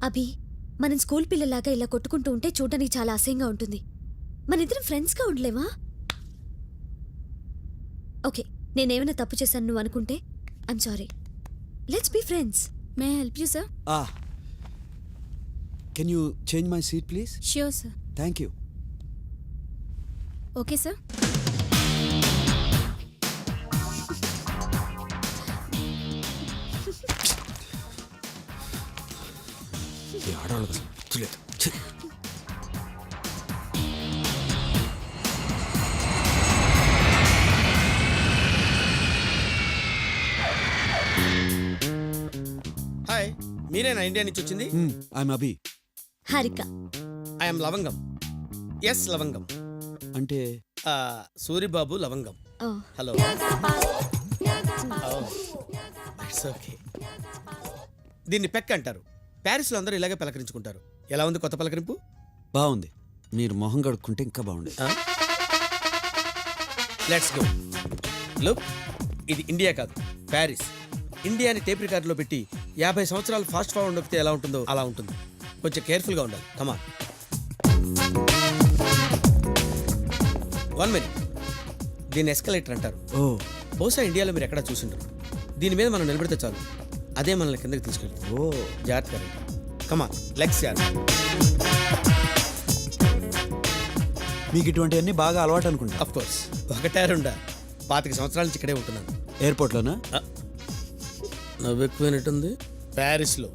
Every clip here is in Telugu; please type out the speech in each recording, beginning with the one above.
అభి, మనం స్కూల్ పిల్లలాగా ఇలా కొట్టుకుంటూ ఉంటే చూడడానికి చాలా అసహ్యంగా ఉంటుంది. మనిద్దరం ఫ్రెండ్స్గా ఉండలేవా? ఓకే, నేనేమైనా తప్పు చేశాను నువ్వు అనుకుంటే I'm sorry. Let's be friends. May I help you sir? Can you change my seat please? Sure sir. Thank you. Okay sir. ఆడవాళ్ళకి అసలు పిచ్చిలేదు. ఛీ. హాయ్, మీరేనా ఇండియా నుంచి వచ్చింది? I am Abhi. Harika. I am Lavangam. Yes Lavangam. అంటే Suribabu Lavangam. Oh, hello. It's okay. దీన్ని పెక్ అంటారు. ప్యారిస్లో అందరూ ఇలాగే పలకరించుకుంటారు. ఎలా ఉంది కొత్త పలకరింపు? బాగుంది. మీరు మొహం కడుక్కుంటే ఇంకా బాగుండేది. Let's go. లుక్, ఇది ఇండియా కాదు, ప్యారిస్. ఇండియాని టేప్ రికార్డులో పెట్టి 50 సంవత్సరాలు ఫాస్ట్ ఫార్వర్డ్ నొక్కితే ఎలా ఉంటుందో అలా ఉంటుంది. కొంచెం కేర్ఫుల్గా ఉండాలి. కమాన్. 1 మినిట్. దీన్ని ఎస్కలేటర్ అంటారు. ఓ, బహుశా ఇండియాలో మీరు ఎక్కడా చూసింటారు. దీని మీద మనం నిలబడితే చాలు, అదే మనల్ని కిందకి తీసుకెళ్తుంది. ఓ, జాగ్రత్తగా రండి. కమాన్, లెగ్స్ యార్. మీకు ఇటువంటివన్నీ బాగా అలవాటు అనుకుంటా. అఫ్ కోర్స్, ఒకటే రెండా 25 సంవత్సరాల నుంచి ఇక్కడే ఉంటున్నాను. ఎయిర్పోర్ట్లోనా? నవ్వు ఎక్కువైనట్టుంది. ప్యారిస్లో.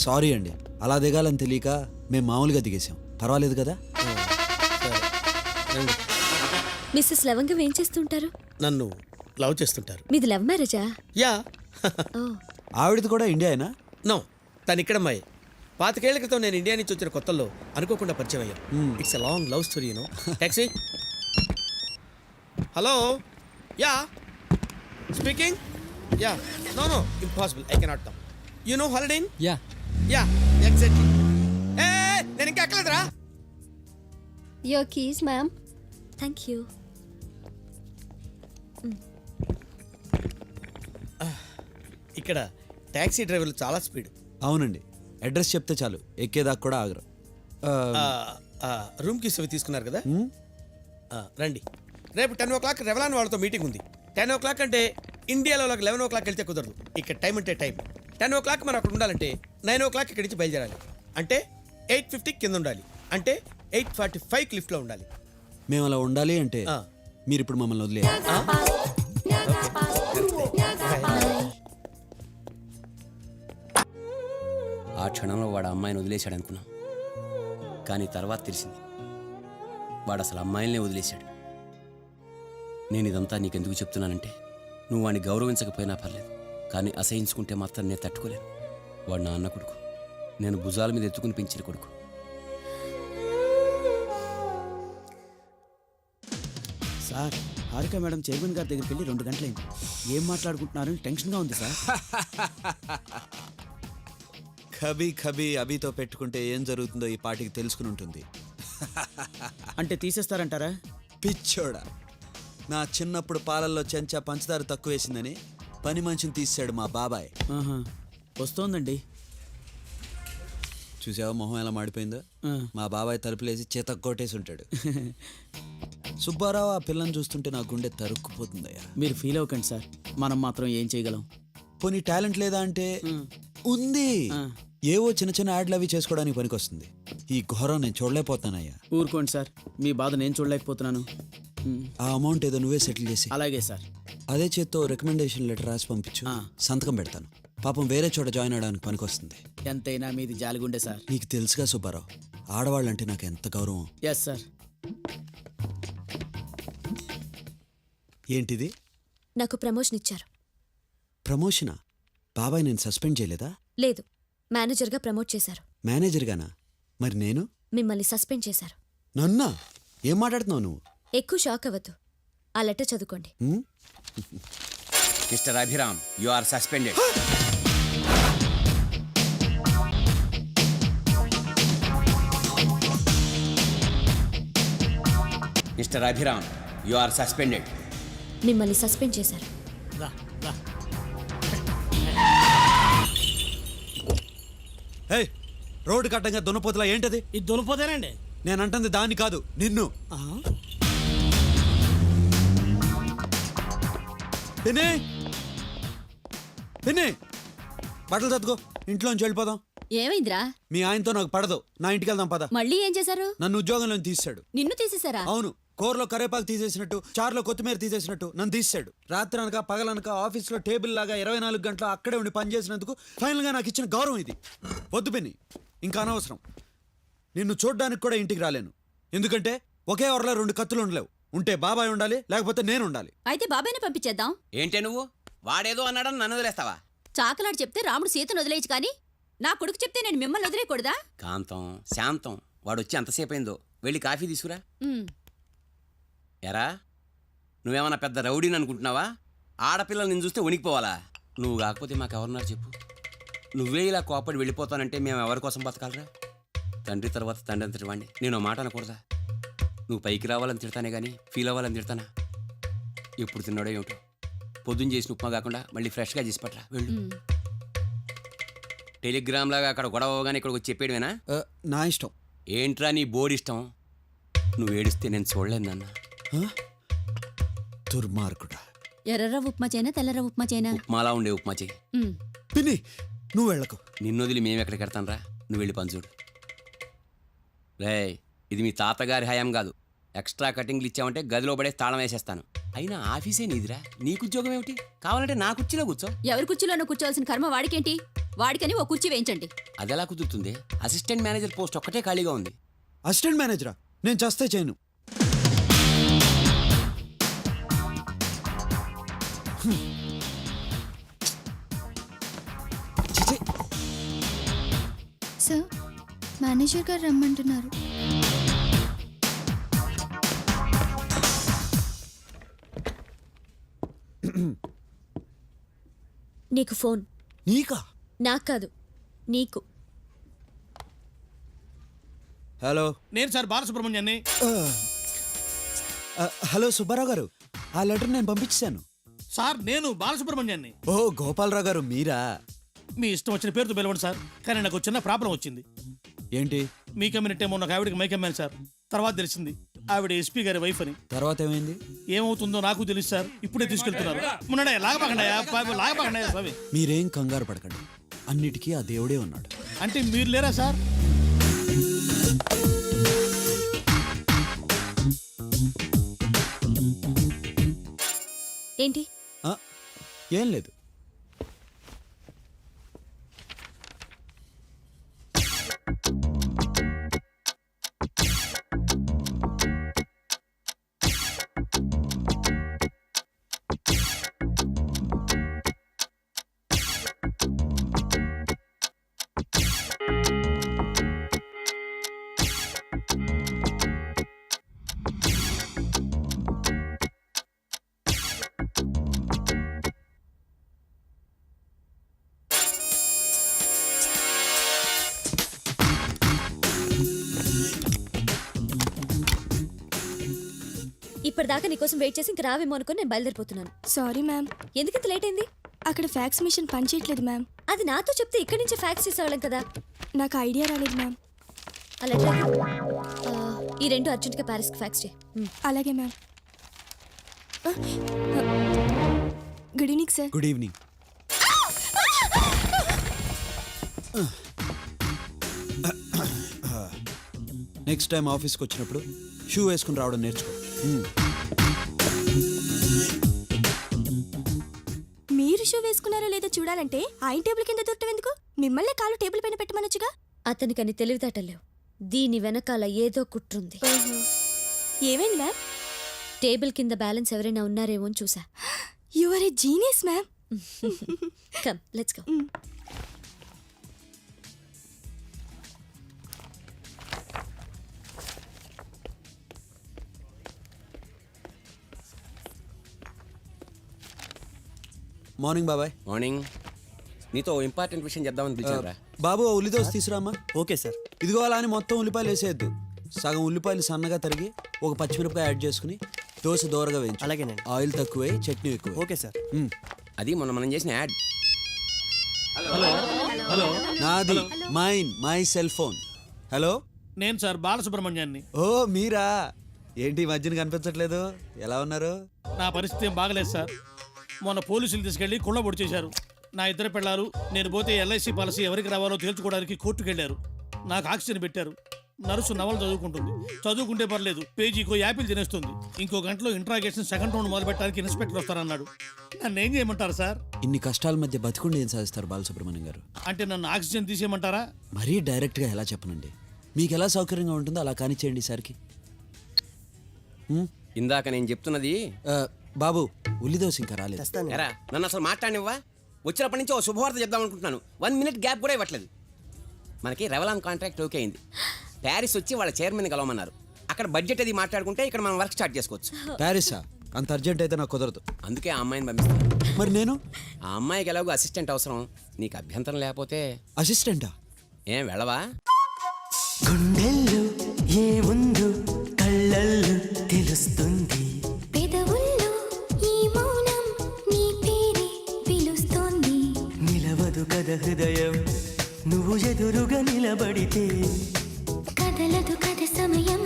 సారీ అండి, అలా దిగాలని తెలియక మేము మామూలుగా దిగేసాం. పర్వాలేదు కదా? మిస్సెస్ లవంగం ఏం చేస్తుంటారు? నన్ను లవ్ చేస్తుంటారు. మీది లవ్ మ్యారేజా? యా. ఓ, ఆవిడది కూడా ఇండియానా? నో, తను ఇక్కడమ్మాయి. 25 ఏళ్ల క్రితం నేను ఇండియా నుంచి వచ్చిన కొత్తల్లో అనుకోకుండా పరిచయం అయ్యాం. It's a long love story, you know. Taxi. Hello. Ya speaking. Ya. No no, impossible, I cannot come. You know Holiday Inn? Ya ya, exactly. ఏ, నేను ఇంకా ఎక్కలేదురా. Your keys ma'am. Thank you. ఇక్కడ టాక్సీ డ్రైవర్లు చాలా స్పీడ్. అవునండి, అడ్రస్ చెప్తే చాలు, ఎక్కేదాకా కూడా ఆగరు. రూమ్ కీస్ అవి తీసుకున్నారు కదా? రండి. రేపు 10 o'clock రెవలాన్ వాళ్ళతో మీటింగ్ ఉంది. 10 o'clock అంటే ఇండియాలో 11 o'clock వెళ్తే కుదరదు. ఇక్కడ టైం అంటే టైం. 10 o'clock మనం అక్కడ ఉండాలంటే 9 o'clock ఇక్కడి నుంచి బయలుదేరాలి. అంటే 8:50 కింద ఉండాలి. అంటే 8:45 లిఫ్ట్లో ఉండాలి. మేము అలా ఉండాలి అంటే మీరు ఇప్పుడు మమ్మల్ని వదిలే. ఆ క్షణంలో వాడు అమ్మాయిని వదిలేశాడు అనుకున్నాం, కానీ తర్వాత తెలిసింది వాడు అసలు అమ్మాయిలనే వదిలేశాడు. నేను ఇదంతా నీకెందుకు చెప్తున్నానంటే, నువ్వు వాడిని గౌరవించకపోయినా పర్లేదు, కానీ అసహించుకుంటే మాత్రం నేను తట్టుకోలేను. వాడు నా అన్న కొడుకు, నేను భుజాల మీద ఎత్తుకుని పెంచిన కొడుకు. సార్, హారిక మేడం చైర్మన్ గారి దగ్గరికి వెళ్ళి 2 గంటలైంది. ఏం మాట్లాడుకుంటున్నారని టెన్షన్గా ఉంది సార్. కబీ కబీ అభితో పెట్టుకుంటే ఏం జరుగుతుందో ఈ పాటికి తెలుసుకుని ఉంటుంది. అంటే తీసేస్తారంటారా? పిచ్చోడా, నా చిన్నప్పుడు పాలల్లో చెంచా పంచదార తక్కువ వేసిందని పని మనిషిని తీసాడు మా బాబాయ్. ఆహా, వస్తోందండి. చూసావా మొహం ఎలా మాడిపోయిందో? మా బాబాయ్ తలుపులేసి చేత కొట్టేసి ఉంటాడు. సుబ్బారావు ఆ పిల్లని చూస్తుంటే నా గుండె తరుక్కుపోతుందయ్యా. మీరు ఫీల్ అవ్వకండి సార్, మనం మాత్రం ఏం చేయగలం. పోనీ టాలెంట్ లేదా అంటే ఉంది. ఏవో చిన్న చిన్న యాడ్లు అవి చేసుకోవడానికి పనికొస్తుంది. ఈ ఘోరం నేను చూడలేకపోతానయ్యా. ఊరుకోండి సార్, మీ బాధ నేను చూడలేకపోతున్నాను. ఆ అమౌంట్ ఏదో నువ్వే సెటిల్ చేసి అలాగే సార్. అదే చేత్తో రికమెండేషన్ లెటర్ రాసి పంపించు, సంతకం పెడతాను. పాపం వేరే చోట జాయిన్ అవడానికి పనికొస్తుంది. ఎంతైనా మీది జాలిగుండే సార్. నీకు తెలుసుగా సుబ్బారావు, ఆడవాళ్ళంటే నాకు ఎంత గౌరవం. Yes sir. ఏంటిది? నాకు ప్రమోషన్ ఇచ్చారు. ప్రమోషనా? బాబాయ్ నేను సస్పెండ్ చేయలేదా? లేదు, మేనేజర్గా ప్రమోట్ చేశారు. మేనేజర్గానా? మరి నేను? మిమ్మల్ని సస్పెండ్ చేశారు. నన్నా? ఏం మాట్లాడుతున్నావు నువ్వు? ఎక్కువ షాక్ అవ్వద్దు, ఆ లెటర్ చదువుకోండి. Mister Abhiram, you are suspended. Mister Abhiram, you are suspended. మిమ్మల్ని సస్పెండ్ చేశారు. ఏయ్ రోడ్డు కట్టంగా దున్నపోతులా ఏంటది? ఇది దునిపోతేనండి. నేను అంటుంది దాన్ని కాదు, నిన్ను. పిన్ని పిన్ని, బట్టలు తట్టుకో, ఇంట్లోంచి వెళ్ళిపోదాం. ఏమైందిరా? మీ ఆయనతో నాకు పడదు, నా ఇంటికి వెళ్దాం పద. మళ్ళీ ఏం చేశారు? నన్ను ఉద్యోగంలో తీసాడు. నిన్ను తీసేశారా? అవును, కూరలో కరేపాకు తీసేసినట్టు, చారులో కొత్తిమీర తీసేసినట్టు నన్ను తీసాడు. రాత్రి అనక పగలనక ఆఫీస్లో టేబుల్ లాగా 24 గంటలు అక్కడే ఉండి పనిచేసినందుకు ఫైనల్గా నాకు ఇచ్చిన గౌరవం ఇది. వద్దు పిన్ని, ఇంకా అనవసరం. నిన్ను చూడ్డానికి కూడా ఇంటికి రాలేను, ఎందుకంటే ఒకే వరలో 2 కత్తులు ఉండలేవు. ఉంటే బాబాయ్ ఉండాలి, లేకపోతే నేను ఉండాలి. అయితే బాబాయ్ని పంపించేద్దాం. ఏంటే నువ్వు వాడేదో అన్నాడని నన్ను వదిలేస్తావా? చాకలాడు చెప్తే రాముడు సీతను వదిలేయచ్చు కానీ నా కొడుకు చెప్తే నేను మిమ్మల్ని వదిలేయకూడదా? కాంతం శాంతం వాడు వచ్చి ఎంతసేపు అయిందో, వెళ్ళి కాఫీ తీసుకురా. ఎరా నువ్వేమన్నా పెద్ద రౌడీని అనుకుంటున్నావా? ఆడపిల్లలు నేను చూస్తే వణికిపోవాలా? నువ్వు కాకపోతే మాకెవరున్నారు చెప్పు? నువ్వే ఇలా కోపడి వెళ్ళిపోతానంటే మేము ఎవరి కోసం బతకాలరా? తండ్రి తర్వాత తండ్రి అంతటి వాడిని నేను మాట అనకూడదా? నువ్వు పైకి రావాలని తిడతానే కానీ ఫీల్ అవ్వాలని తిడతానా? ఎప్పుడు తిన్నాడో ఏమిటో, పొద్దున్న చేసిన ఉప్మా కాకుండా మళ్ళీ ఫ్రెష్గా చేసి పట్టరా వెళ్ళు. టెలిగ్రామ్ లాగా అక్కడ గొడవ అవగానే ఇక్కడికి వచ్చి చెప్పేయడమేనా? నా ఇష్టం. ఏంట్రా నీ బోర్డు ఇష్టం? నువ్వు ఏడిస్తే నేను చూడలేను నాన్న. దుర్మార్గుడా. ఎర్రర ఉప్మా చేయనా తెల్లర ఉప్మా చేయనా? ఉప్మాలా ఉండే ఉప్మా చెయ్యి. పిన్ని నువ్వు వెళ్ళకు. నిన్ను వదిలి మేము ఎక్కడికి వెళ్తాను రా? నువ్వు వెళ్ళి పని చూడు. రే ఇది మీ తాతగారి హయాం కాదు. ఎక్స్ట్రా కటింగ్లు ఇచ్చావంటే గదిలో పడే తాళం వేసేస్తాను. అయినా ఆఫీసే నీదిరా, నీకు ఉద్యోగం ఏమిటి? కావాలంటే నా కుర్చీలో కూర్చో. ఎవరి కుర్చీలోనూ కూర్చోవలసిన కర్మ వాడికేంటి? వాడికని ఓ కుర్చీ వేయించండి. అదెలా కుదురుతుంది? అసిస్టెంట్ మేనేజర్ పోస్ట్ ఒక్కటే ఖాళీగా ఉంది. అసిస్టెంట్ మేనేజరా? నేను చస్తే చేయను. సార్ మేనేజర్ గారు రమ్మంటున్నారు. నీకు ఫోన్. నీకా? నాకు కాదు, నీకు. హలో. నేను సార్ బాలసుబ్రహ్మణ్యాన్ని. హలో సుబ్బారావు గారు, ఆ లెటర్ నేను పంపించాను. సార్ నేను బాలసుబ్రహ్మణ్యాన్ని. ఓ గోపాలరావు గారు మీరా? మీ ఇష్టం వచ్చిన పేరుతో పిలవండి సార్, కానీ నాకు చిన్న ప్రాబ్లం వచ్చింది. ఏంటి? మీ కమ్యూనిటీ నాకు ఆవిడకి మైకమ్మాను సార్. తర్వాత తెలిసింది ఆవిడ ఎస్పీ గారి వైఫ్ అని. తర్వాత ఏమైంది? ఏమవుతుందో నాకు తెలుసు సార్. ఇప్పుడే తీసుకెళ్తున్నారు. మున్నడే లాగపకండి స్వామి. మీరేం కంగారు పడకండి, అన్నిటికీ ఆ దేవుడే ఉన్నాడు. అంటే మీరు లేరా సార్? ఏంటి? ఆ, ఏం లేదు. ఇప్పటిదాకా నీకోసం వెయిట్ చేసి ఇంక రావేమో అనుకుని నేను బయలుదేరిపోతున్నాను. సారీ మ్యామ్, ఎందుకంత లేట్ అయింది? అక్కడ ఫ్యాక్స్ మిషన్ పనిచేయట్లేదు మ్యామ్. అది నాతో చెప్తే ఇక్కడి నుంచి ఫ్యాక్స్ చేసేవాళ్ళం కదా. నాకు ఐడియా రాలేదు మ్యామ్. అలా ఈ 2 అర్జెంట్గా ప్యారిస్కి ఫ్యాక్స్ చేయి. అలాగే ma'am. Good evening sir. Good evening. Next time ఆఫీస్కి వచ్చినప్పుడు షూ వేసుకుని రావడం నేర్చుకో. మీరు షూ వేసుకున్నారో లేదో చూడాలంటే ఆయన టేబుల్ కింద దొరకటం ఎందుకు? మిమ్మల్ని కాలు టేబుల్ పైన పెట్టమనొచ్చుగా. అతనికని తెలివితేటలేవు. దీని వెనకాల ఏదో కుట్రుంది. ఏమైంది మ్యామ్? టేబుల్ కింద బ్యాలెన్స్ ఎవరైనా ఉన్నారేమో అని చూసా. You are a genius ma'am. Come let's go. Morning బాబాయ్. మార్నింగ్. నీతో ఇంపార్టెంట్ విషయం చెప్దామని పిలిచారా? బాబు ఆ ఉల్లి దోశ తీసురామ్మా. Okay sir. ఇదిగో అలా అని మొత్తం ఉల్లిపాయలు వేసేయద్దు. సగం ఉల్లిపాయలు సన్నగా తరిగి ఒక పచ్చిమిరపకాయ యాడ్ చేసుకుని దోశ దోరగా వేయించు. అలాగేనండి. ఆయిల్ తక్కువే, చట్నీ ఎక్కువ. Okay sir. అది మొన్న మనం చేసిన యాడ్. హలో నాది mine my cell phone. Hello, నేను సార్ బాలసుబ్రహ్మణ్యాన్ని. ఓ మీరా? ఏంటి ఈ మధ్యన కనిపించట్లేదు? ఎలా ఉన్నారు? నా పరిస్థితి ఏం బాగలేదు సార్. మొన్న పోలీసులు తీసుకెళ్లి కుళ్ళబొడి చేశారు. నా ఇద్దరు పిల్లలు నేను పోతే ఎల్ఐసి పాలసీ ఎవరికి రావాలో తేల్చుకోవడానికి కోర్టుకు వెళ్ళారు. నాకు ఆక్సిజన్ పెట్టారు. నర్సు నవలు చదువుకుంటుంది. చదువుకుంటే పర్లేదు, పేజీకో యాపిల్ తినేస్తుంది. ఇంకో గంటలో ఇంట్రాగేషన్ సెకండ్ రౌండ్ మొదలు పెట్టడానికి ఇన్స్పెక్టర్ వస్తారన్నాడు. నన్ను ఏం చేయమంటారు సార్? ఇన్ని కష్టాల మధ్య బతికుండి ఏం సాధిస్తారు బాలసుబ్రహ్మణ్యం గారు? అంటే నన్ను ఆక్సిజన్ తీసేయమంటారా? మరీ డైరెక్ట్గా ఎలా చెప్పనండి. మీకు ఎలా సౌకర్యంగా ఉంటుందో అలా కానిచ్చేయండి సార్కి. ఇందాక నేను చెప్తున్నది బాబు, ఉల్లిదోశ ఇంకా రాలేదు. ఎరా నన్ను అసలు మాట్లాడినివ్వా? వచ్చినప్పటి నుంచి ఓ శుభవార్త చెప్దాం అనుకుంటున్నాను. 1 minute గ్యాప్ కూడా ఇవ్వట్లేదు. మనకి రెవలాన్ కాంట్రాక్ట్ ఓకే అయింది. ప్యారిస్ వచ్చి వాళ్ళ చైర్మన్ కలవమన్నారు. అక్కడ బడ్జెట్ అది మాట్లాడుకుంటే ఇక్కడ మనం వర్క్ స్టార్ట్ చేసుకోవచ్చు. ప్యారిసా? అంత అర్జెంట్ అయితే నాకు కుదరదు. అందుకే ఆ అమ్మాయిని పంపిస్తాను. మరి నేను ఆ అమ్మాయికి ఎలాగో అసిస్టెంట్ అవసరం. నీకు అభ్యంతరం లేకపోతే అసిస్టెంటా? ఏం వెళ్ళవా? గుండెల్లో ఏముందో కళ్ళల్లో తెలుస్తుంది. పెదవుల్లో ఈ మౌనం నీ పేరే పిలుస్తోంది. నిలవదు కథ హృదయం నువ్వు ఎదురుగా నిలబడితే. కదలదు కథ సమయం